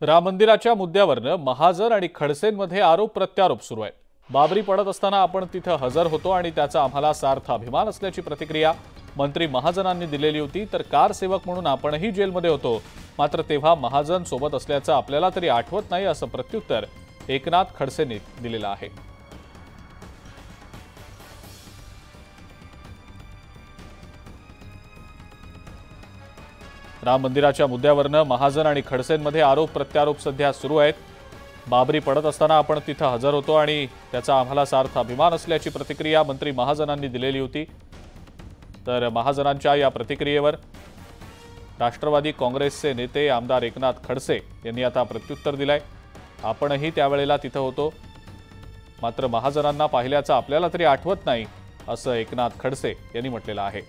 राम मंदिराच्या मुद्द्यावरनं महाजन आणि खडसेंमध्ये आरोप प्रत्यारोप सुरू आहे। बाबरी पडत असताना आपण तिथं हजर होतो आणि त्याचा आम्हाला सार्थ अभिमान असल्याची प्रतिक्रिया मंत्री महाजनांनी दिलेली होती। तर कार सेवक म्हणून आपणही जेलमध्ये होतो, मात्र तेव्हा महाजन सोबत असल्याचं आपल्याला तरी आठवत नाही, असं प्रत्युत्तर एकनाथ खडसेंनी दिलेलं आहे। राम मंदिराच्या मुद्द्यावरनं महाजन आणि खडसेंमध्ये आरोप प्रत्यारोप सध्या सुरू आहेत। बाबरी पडत असताना आपण तिथं हजर होतो आणि त्याचा आम्हाला सार्थ अभिमान असल्याची प्रतिक्रिया मंत्री महाजनांनी दिलेली होती। तर महाजनांच्या या प्रतिक्रियेवर राष्ट्रवादी काँग्रेसचे नेते आमदार एकनाथ खडसे यांनी आता प्रत्युत्तर दिलंय। आपणही त्यावेळेला तिथं होतो, मात्र महाजनांना पाहिल्याचं आपल्याला तरी आठवत नाही, असं एकनाथ खडसे यांनी म्हटलेलं आहे।